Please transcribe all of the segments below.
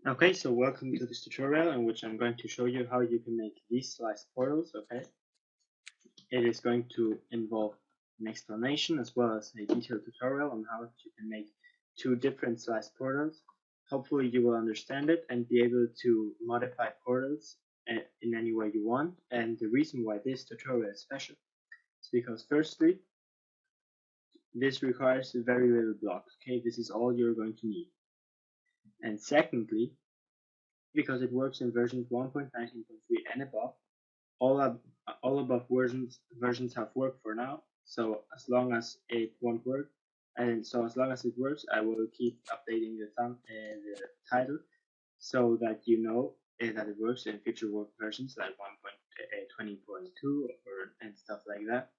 Okay, so welcome to this tutorial in which I'm going to show you how you can make these slice portals, okay? It is going to involve an explanation as well as a detailed tutorial on how you can make two different slice portals. Hopefully you will understand it and be able to modify portals in any way you want. And the reason why this tutorial is special is because firstly, this requires very little blocks, okay? This is all you're going to need. And secondly, because it works in versions 1.19.3 and above, all above versions have worked for now. So as long as it won't work, and so as long as it works, I will keep updating the title so that you know that it works in future work versions like 1.20.2 or and stuff like that.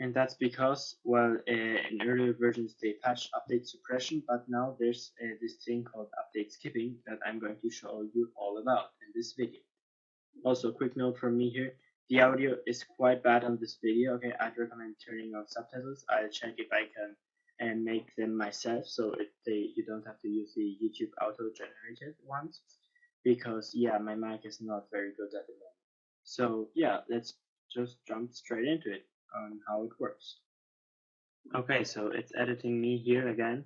And that's because, well, in earlier versions they patched update suppression, but now there's this thing called update skipping that I'm going to show you all about in this video. Also, quick note from me here, the audio is quite bad on this video, okay? I'd recommend turning on subtitles. I'll check if I can and make them myself so you don't have to use the YouTube auto-generated ones, because yeah, my mic is not very good at the moment. So yeah, let's just jump straight into it on how it works. Okay, so it's editing me here again.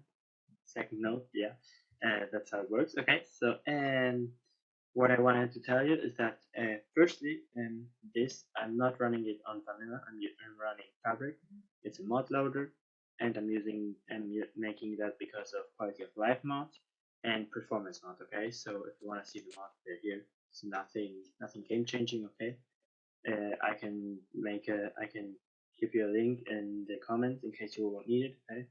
Second note, yeah, that's how it works. Okay, so and what I wanted to tell you is that firstly, this I'm not running it on vanilla. I'm running Fabric. It's a mod loader, and I'm making that because of quality of life mod and performance mod. Okay, so if you want to see the mod, they're here. It's nothing game changing. Okay, I can give you a link in the comments in case you won't need it. Okay,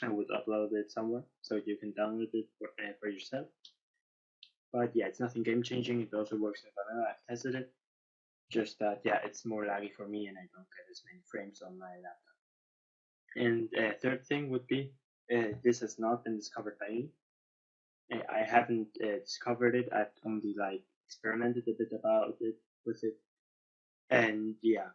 I would upload it somewhere so you can download it for yourself. But yeah, it's nothing game changing. It also works in vanilla. I've tested it. Just that, yeah, it's more laggy for me and I don't get as many frames on my laptop. And third thing would be this has not been discovered by me. I haven't discovered it. I've only like experimented a bit about it with it. And yeah,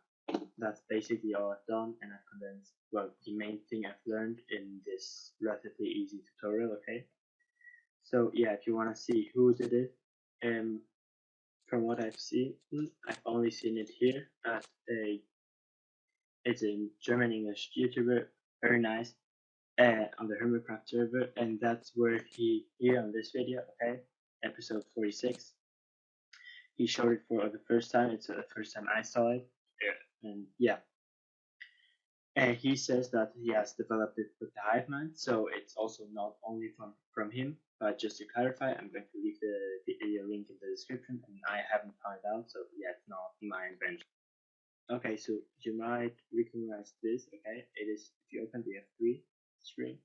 that's basically all I've done. And I've condensed, well, the main thing I've learned in this relatively easy tutorial. Okay. So yeah, if you want to see who did it, from what I've seen, I've only seen it here at it's a German English YouTuber, very nice, on the Hermitcraft server, and that's where here on this video, okay, episode 46, he showed it for the first time. It's the first time I saw it, and yeah. And he says that he has developed it with the hive mind, so it's also not only from him. But just to clarify, I'm going to leave the video link in the description, and I haven't found out, so yeah, it's not my invention. Okay, so you might recognize this. Okay, it is if you open the F3 screen,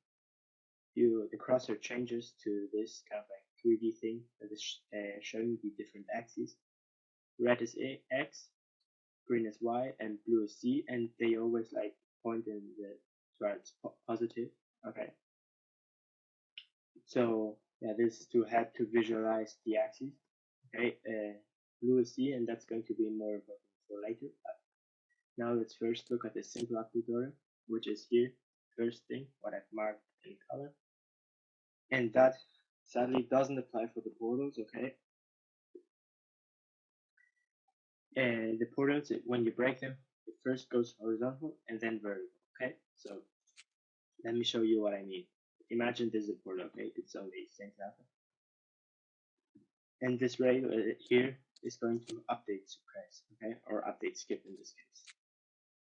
the crosshair changes to this kind of like 3D thing that is showing the different axes. Red is X, green is Y, and blue is Z, and they always like point in the towards positive. Okay, so yeah, this is to help to visualize the axes. Okay, blue is Z, and that's going to be more important for later. Now let's first look at the simple app tutorial, which is here. First thing, what I've marked in color. And that sadly doesn't apply for the portals, okay? And the portals, when you break them, it first goes horizontal and then vertical, okay? So let me show you what I mean. Imagine this is a portal, okay? It's on the same level. And this rail here is going to update suppress, okay? Or update skip in this case.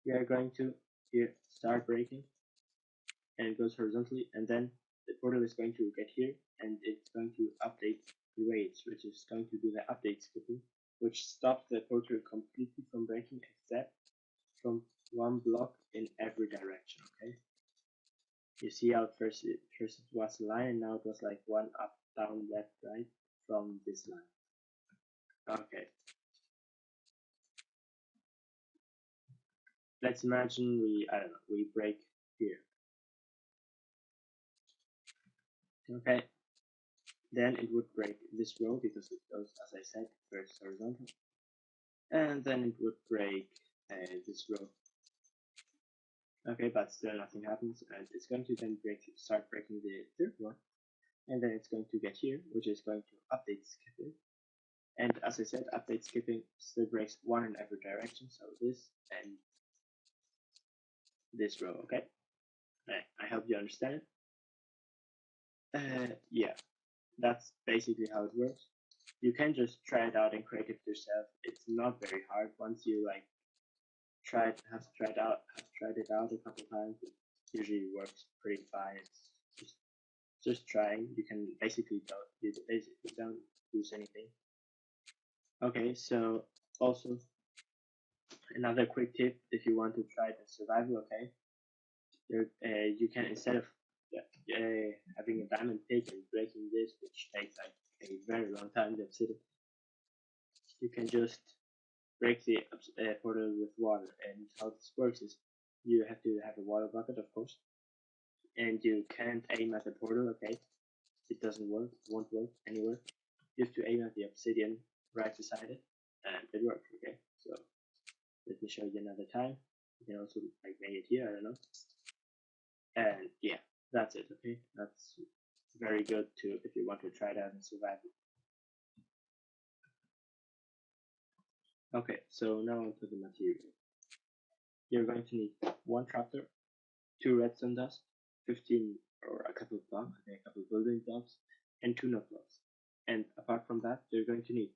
We are going to here start breaking, and it goes horizontally, and then the portal is going to get here and it's going to update the rails, which is going to do the update skipping, which stops the portal completely from breaking except from one block in every direction. Okay, you see how first it was a line and now it was like one up, down, left, right from this line. Okay, let's imagine we break here. Okay, then it would break this row because it goes, as I said, first horizontal, and then it would break this row. Okay, but still nothing happens, and it's going to then start breaking the third row, and then it's going to get here, which is going to update skipping. And as I said, update skipping still breaks one in every direction, so this and this row, okay? I hope you understand it. Yeah, that's basically how it works. You can just try it out and create it yourself. It's not very hard once you like have tried it out a couple times. It usually works pretty fine. It's just trying. You can basically don't lose anything. Okay, so also another quick tip if you want to try the survival. Okay, you can instead of having a diamond pick and breaking this, which takes like a very long time to obsidian, you can just break the portal with water. And how this works is you have to have a water bucket, of course, and you can't aim at the portal. Okay, it doesn't work, won't work anywhere. You have to aim at the obsidian right beside it, and it works. Okay, so let me show you another time. You can also like make it here. I don't know. And yeah, that's it. Okay, that's very good to if you want to try that and survive it. Okay, so now onto the material. You're going to need one trapdoor, 2 redstone dust, 15 or a couple of blocks, okay, a couple of building blocks, and 2 note blocks. And apart from that, you're going to need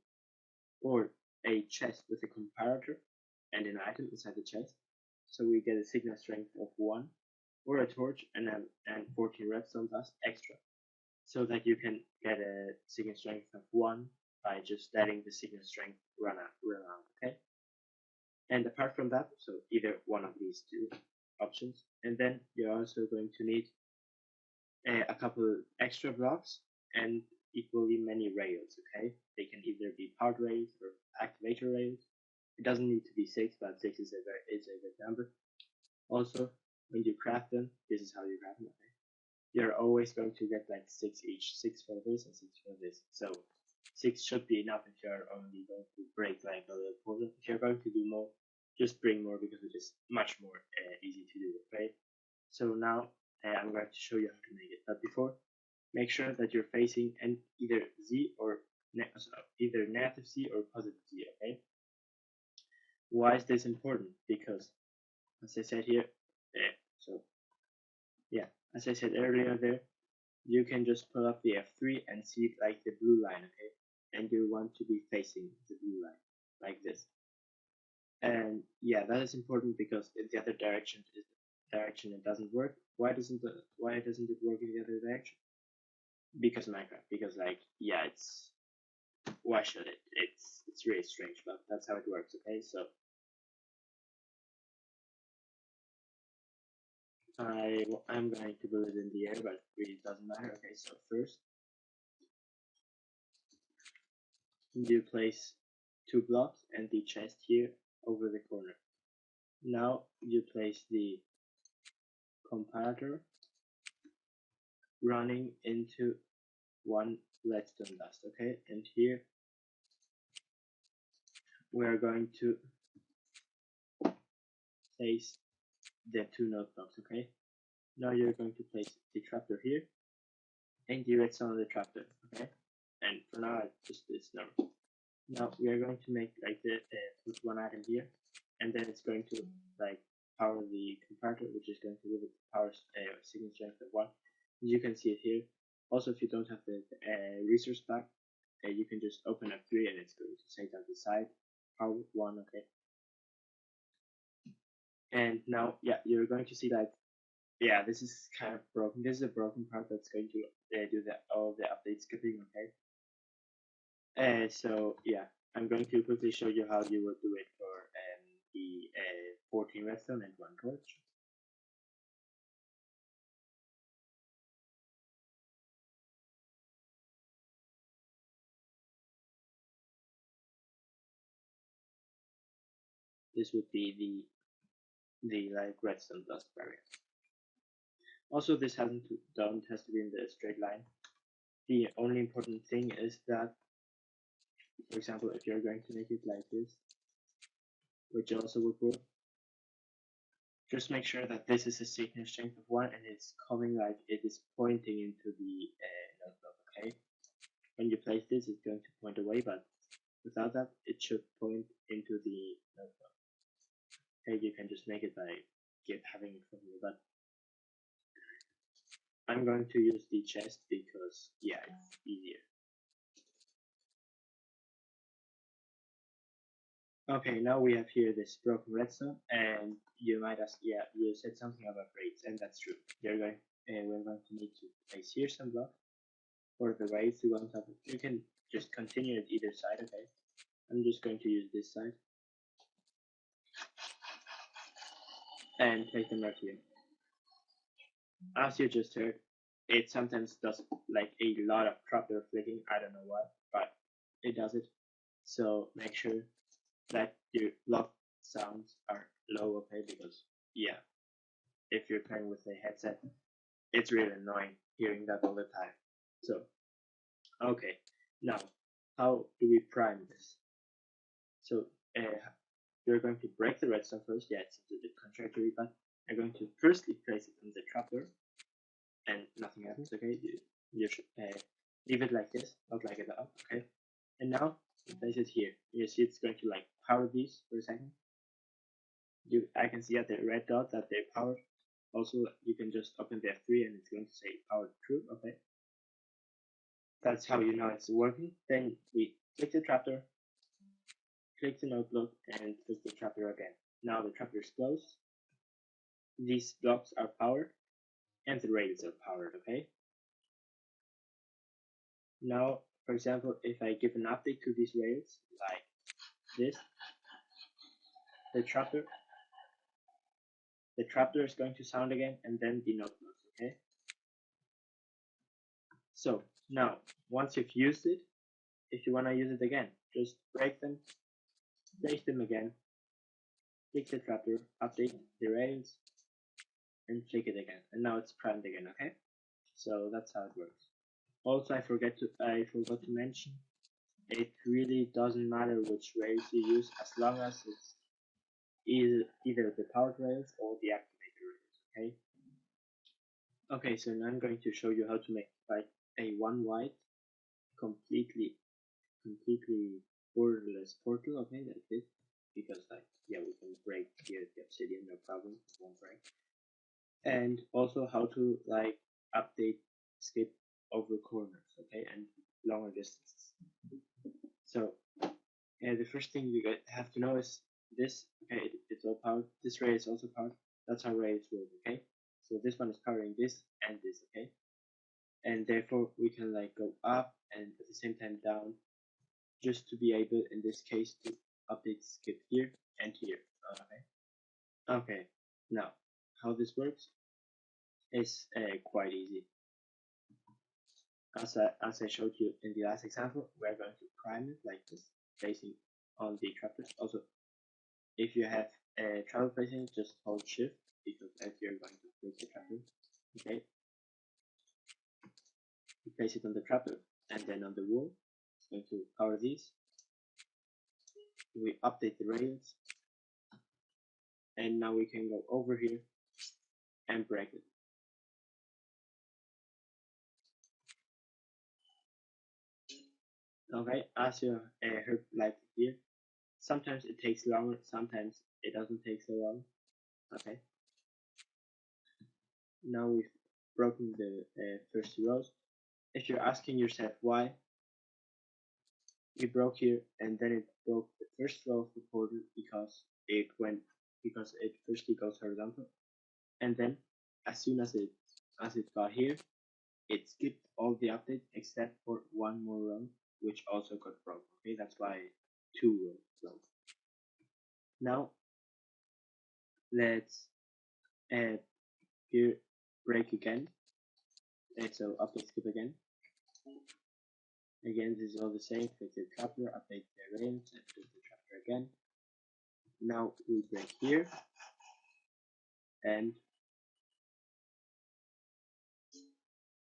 or a chest with a comparator and an item inside the chest, so we get a signal strength of 1, or a torch and 14 redstone dust extra, so that you can get a signal strength of 1 by just letting the signal strength run out, okay? And apart from that, so either one of these two options, and then you're also going to need a couple extra blocks and equally many rails, okay? They can either be part rails or activator rails. It doesn't need to be 6, but 6 is a good number. Also, when you craft them, this is how you craft them, okay? You're always going to get like 6 each, 6 for this and 6 for this. So 6 should be enough if you're only going to break like a little portal. If you're going to do more, just bring more because it is much more easy to do, okay? So now I'm going to show you how to make it. But before, make sure that you're facing either Z or either negative Z or positive Z, okay? Why is this important? Because as I said here, as I said earlier there, you can just pull up the F3 and see like the blue line, okay? And you want to be facing the blue line, like this. And yeah, that is important because in the other direction is the direction it doesn't work. Why doesn't it work in the other direction? Because Minecraft. Because like yeah, why should it? It's really strange, but that's how it works, okay? So I'm going to build it in the air, but it really doesn't matter. Okay, so first you place 2 blocks and the chest here over the corner. Now you place the comparator running into 1 redstone dust, okay? And here we are going to place the 2 note blocks, okay? Now you're going to place the trapdoor here and the redstone on the trapdoor, okay? And for now, just this number. Now we are going to make like put 1 item here, and then it's going to like power the comparator, which is going to give it power signal strength of 1. You can see it here. Also, if you don't have the resource pack, you can just open F3 and it's going to say down the side power 1, okay? And now, yeah, you're going to see like, yeah, this is kind of broken. This is a broken part that's going to do all the update skipping, okay? So yeah, I'm going to quickly show you how you would do it for the 14 redstone and 1 torch. This would be the like redstone dust barrier. Also, this has to be in the straight line. The only important thing is that, for example, if you're going to make it like this, which also would work, just make sure that this is a signal strength of 1 and it's coming like it is pointing into the notebook. Okay, when you place this, it's going to point away, but without that, it should point into the notebook. Okay, you can just make it by having it from you, but I'm going to use the chest because yeah, it's easier. Okay, now we have here this broken redstone, and you might ask, yeah, you said something about raids, and that's true. We're going to need to place here some blocks for the raids to go on top of. You can just continue at either side, okay? I'm just going to use this side and place them right here. As you just heard, it sometimes does like a lot of trapdoor flicking. I don't know why, but it does it. So make sure that your block sounds are low, okay? Because yeah, if you're playing with a headset, it's really annoying hearing that all the time. So okay, now how do we prime this? So you're going to break the redstone first. Yeah, it's a bit contradictory, but I'm going to firstly place it on the trapdoor, and nothing happens. Okay, you should leave it like this, not like it up. Okay, and now you place it here. You see it's going to like power these for a second. I can see at the red dot that they're powered. Also, you can just open the F3 and it's going to say powered true. Okay, that's how you know it's working. Then we click the trapdoor, click the notebook, and click the trapdoor again. Now the trapdoor is closed. These blocks are powered, and the rails are powered. Okay. Now, for example, if I give an update to these rails, like this, the trapdoor is going to sound again, and then the notebooks, okay? So now, once you've used it, if you want to use it again, just break them, place them again, click the trapdoor, update the rails, and click it again, and now it's primed again, okay? So that's how it works. Also, I forgot to mention, it really doesn't matter which rails you use as long as it's either the powered rails or the activated rails, okay? Okay, so now I'm going to show you how to make like a one wide completely borderless portal, okay, like this, because like yeah, we can break here the obsidian, no problem, it won't break. And also how to like update skip over corners, okay, and longer distances. So the first thing you have to know is this, okay, it's all powered. This ray is also powered. That's how rays work, okay? So this one is powering this and this, okay? And therefore we can like go up and at the same time down, just to be able, in this case, to update skip here and here, okay? Okay, now how this works is quite easy. As I showed you in the last example, we're going to prime it like this, facing on the trapdoor. Also, if you have trouble placing, just hold shift, because as you're going to place the trapdoor, okay? You place it on the trapdoor and then on the wall. It's going to power these. We update the rails, and now we can go over here and break it. Okay, as you heard like here, sometimes it takes longer, sometimes it doesn't take so long. Okay, now we've broken the first two rows. If you're asking yourself why, we broke here and then it broke the first row of the portal because it firstly goes horizontal, and then as soon as it got here, it skipped all the updates except for one more row, which also got broke. Okay, that's why two rows broke. Now let's here break again. And so update skip again. Again, this is all the same. Click the trapdoor, update the range, and click the trapdoor again. Now we break here and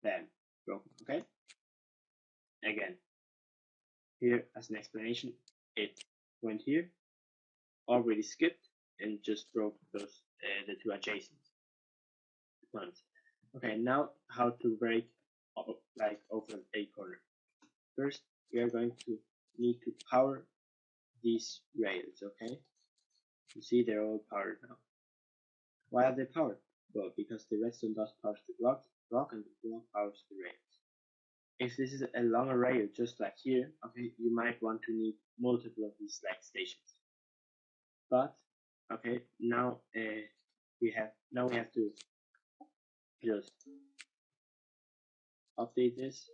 bam, broken. Okay. Again, here as an explanation, it went here, already skipped, and just broke those the two adjacent ones. Okay, now how to break like over a corner. First, we are going to need to power these rails, okay? You see they're all powered now. Why are they powered? Well, because the redstone dust powers the block and the block powers the rails. If this is a longer rail, just like here, okay, you might want to need multiple of these lag stations. But okay, now we have to just update this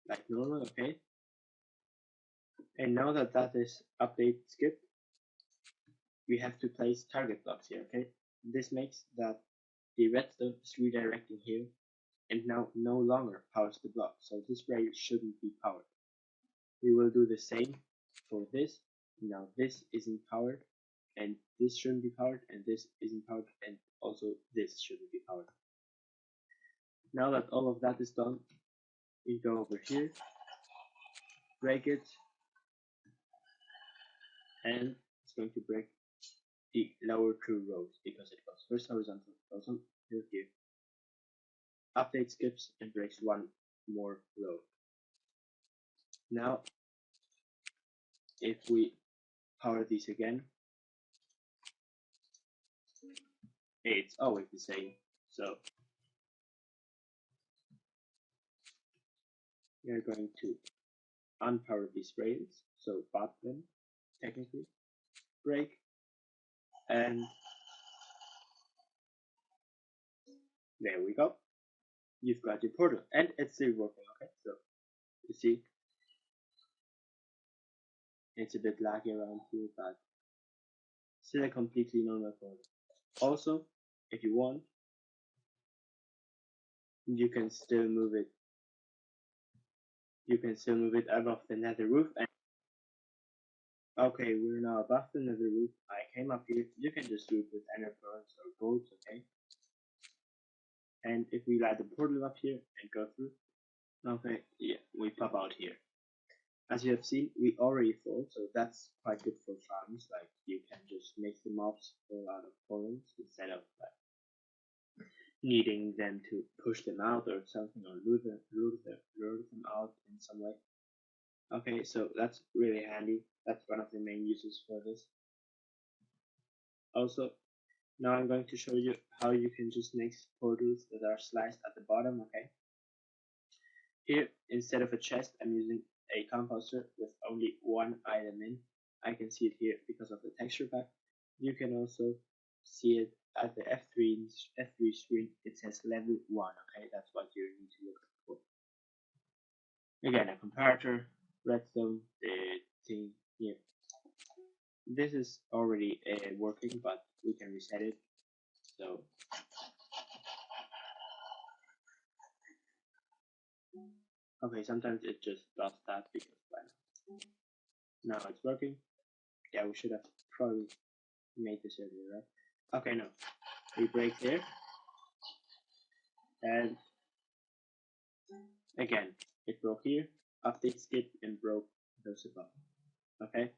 like normal, okay? And now that that is update skipped, we have to place target blocks here, okay? This makes that the redstone is redirecting here and now no longer powers the block, so this rail shouldn't be powered. We will do the same for this. Now this isn't powered, and this shouldn't be powered, and this isn't powered, and also this shouldn't be powered. Now that all of that is done, we go over here, break it, and it's going to break the lower two rows because it goes first horizontal, goes on here, update skips and breaks one more row. Now, if we power these again, it's always the same. So we are going to unpower these rails, so bot them technically, break, and there we go. You've got your portal, and it's still working. Okay, so you see, it's a bit laggy around here, but still a completely normal portal. Also, if you want, you can still move it. You can still move it above the nether roof. And okay, we're now above the nether roof. I came up here. You can just do it with ender pearls or golds, okay? And if we light the portal up here and go through, okay, yeah, we pop out here. As you have seen, we already fall, so that's quite good for farms. Like you can just make the mobs fall out of portals instead of like needing them to push them out or something, or lure them out in some way. Okay, so that's really handy. That's one of the main uses for this. Also, now I'm going to show you how you can just make portals that are sliced at the bottom, okay? Here, instead of a chest, I'm using a composter with only one item in. I can see it here because of the texture pack. You can also see it at the F3 screen. It says level 1, okay? That's what you need to look for. Again, a comparator, redstone, the thing here. This is already working, but we can reset it. So okay, sometimes it just does that because now it's working. Yeah, we should have probably made this earlier, right? Okay, no. We break here. And again, it broke here, update skip, and broke those above. Okay?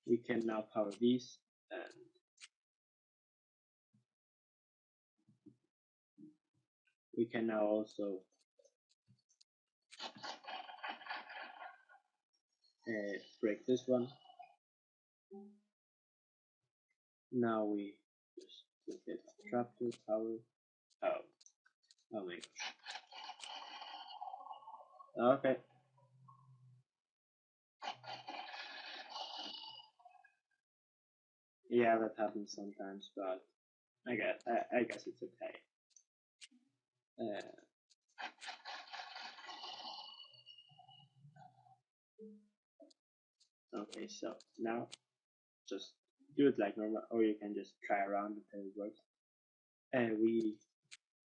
We can now power these, and we can now also break this one. Now we just look at trapdoor power. Oh my gosh. Okay. Yeah, that happens sometimes, but I guess it's okay. Okay, so now just do it like normal, or you can just try around until it works. And we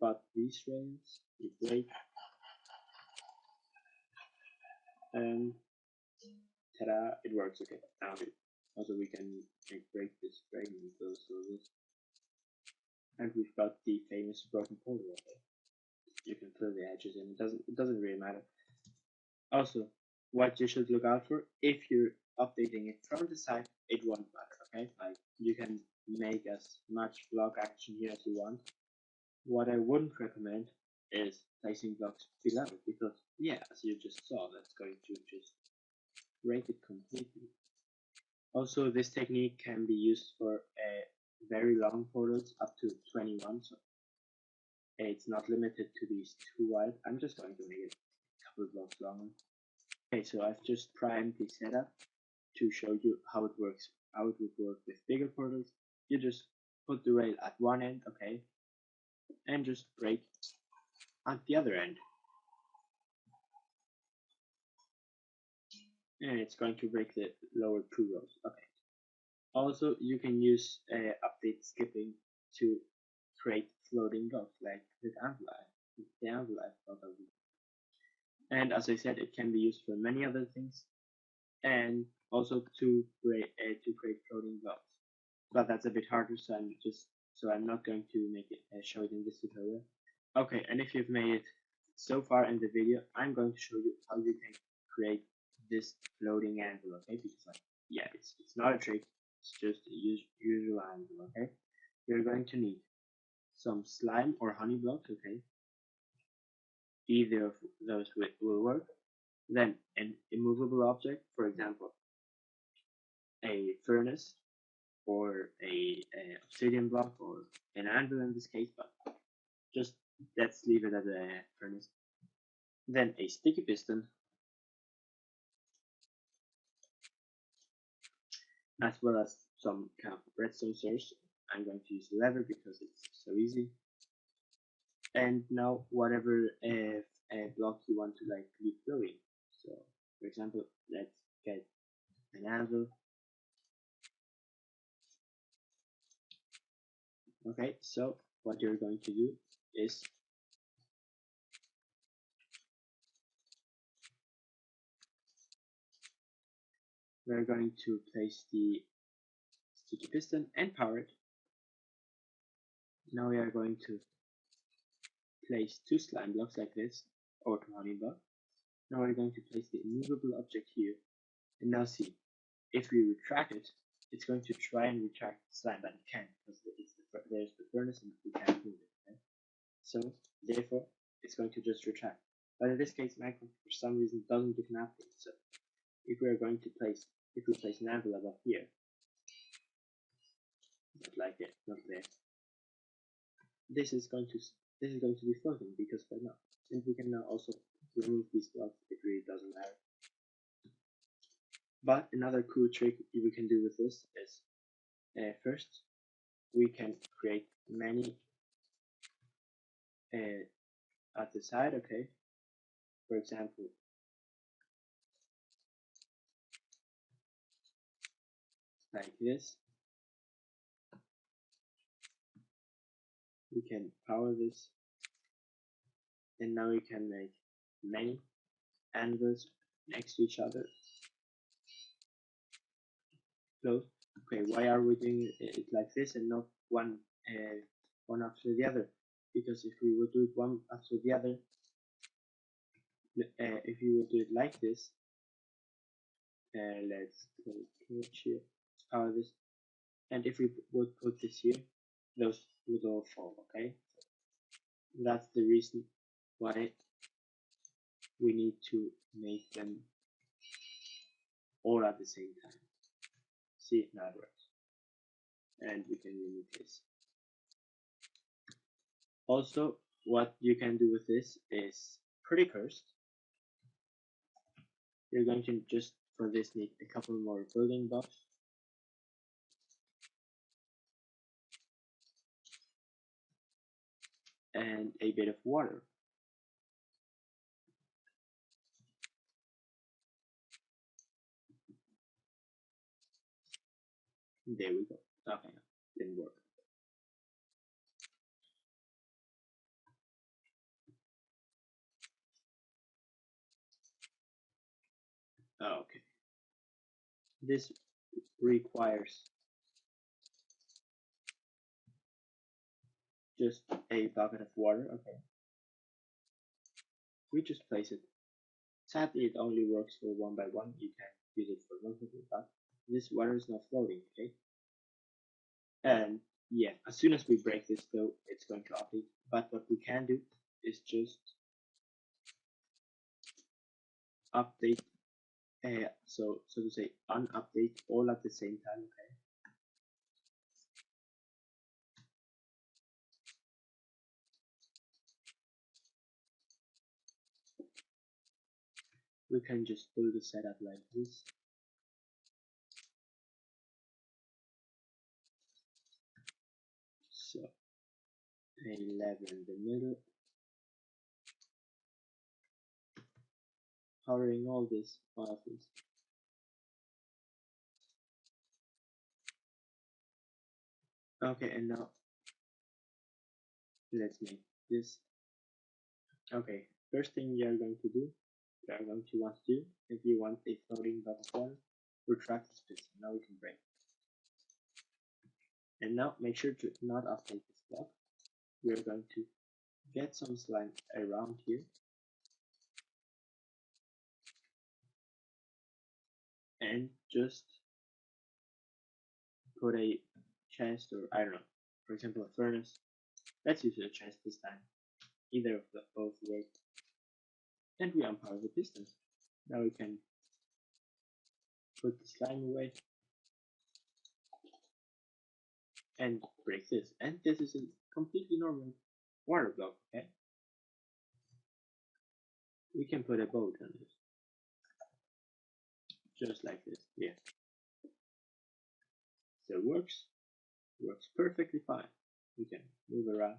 got these rails, we break, and ta-da, it works. Okay, now also we can break this frame and go through this. And we've got the famous broken portal. Okay. You can fill the edges in. It doesn't really matter. Also, what you should look out for, if you're updating it from the side, it won't matter. Okay, like you can make as much block action here as you want. What I wouldn't recommend is placing blocks below it, because yeah, as you just saw, that's going to just break it completely. Also, this technique can be used for very long portals up to 21, so it's not limited to these two wide. I'm just going to make it a couple of blocks longer. Okay, so I've just primed the setup to show you how it works, how it would work with bigger portals. You just put the rail at one end, okay, and just break at the other end. And it's going to break the lower two rows, okay. Also, you can use update skipping to create floating blocks like the envelope of the. And as I said, it can be used for many other things, and also to create floating blocks. But that's a bit harder, so I'm not going to make it show it in this tutorial. Okay, and if you've made it so far in the video, I'm going to show you how you can create this floating anvil. Okay, because yeah, it's not a trick. It's just a usual anvil. Okay, you're going to need some slime or honey blocks. Okay, either of those will work. Then an immovable object, for example, a furnace or a obsidian block or an anvil in this case, but just let's leave it as a furnace. Then a sticky piston, as well as some kind of redstone source. I'm going to use leather because it's so easy. And now whatever block you want to like leave flowing. So for example, let's get an anvil. Okay, so what you're going to do is we're going to place the sticky piston and power it. Now we are going to place two slime blocks like this, or two honey blocks. Now we're going to place the immovable object here, and now see, if we retract it, it's going to try and retract the slime, but it can't because there's the furnace and we can't move it. Okay? So therefore, it's going to just retract. But in this case, Minecraft for some reason doesn't give an update. So if we place an anvil above here, not like it, not there, this is going to be floating because why not? And we can now also remove these blocks. It really doesn't matter. But another cool trick we can do with this is first we can create many at the side. Okay, for example, like this. We can power this, and now we can make many anvils next to each other. Close. Okay, why are we doing it like this and not one after the other? Because if we would do it one after the other, if you would do it like this, let's put here, power this, and if we would put this here, those would all fall. Okay, that's the reason why we need to make them all at the same time. See, now it works, and we can remove this. Also, what you can do with this is pretty cursed. You're going to just for this need a couple more building blocks. And a bit of water. There we go. Okay, didn't work. Okay. This requires just a bucket of water. Okay. We just place it. Sadly, it only works for one by one. You can't use it for multiple, but this water is not floating. Okay. And yeah, as soon as we break this though, it's going to update. But what we can do is just update, so to say unupdate all at the same time. Okay. We can just pull the setup like this. So a lever in the middle, powering all this files. Okay, and now let's make this. Okay, first thing you are going to do, you are going to want to do, if you want a floating block of water, retract this piston. Now we can break. And now make sure to not update this block. We are going to get some slime around here and just put a chest, or I don't know, for example a furnace. Let's use a chest this time. Either of the both work. And we unpower the pistons. Now we can put the slime away and break this. And this is a completely normal water block, okay? We can put a boat on this. Just like this, yeah. So it works perfectly fine. We can move around,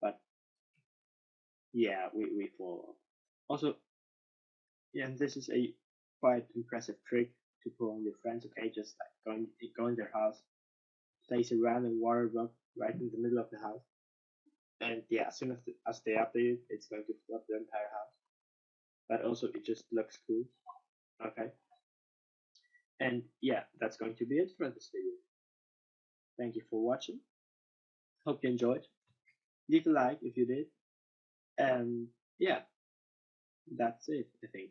but yeah, we fall off. Also, yeah, and this is a quite impressive trick to pull on your friends, okay? Just like go in their house, place a random water block right in the middle of the house, and yeah, as soon as they update it, it's going to flood the entire house. But also, it just looks cool, okay? And yeah, that's going to be it for this video. Thank you for watching. Hope you enjoyed. Leave a like if you did, and yeah, that's it, I think.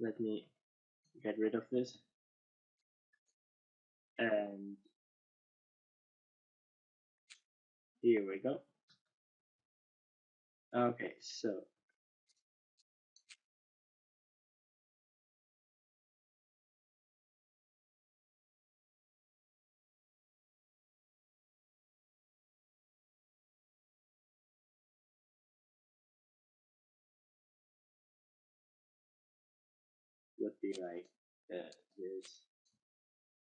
Let me get rid of this, and here we go. Okay, so would be like this,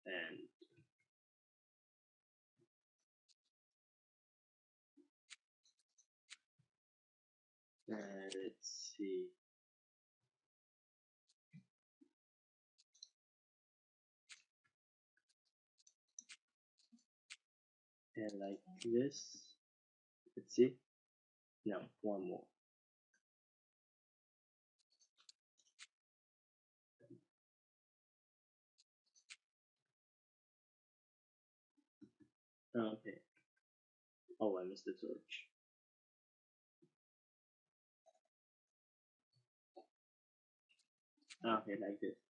and let's see. And like this, let's see. No, one more. Okay. Oh, I missed the torch. Okay, like this.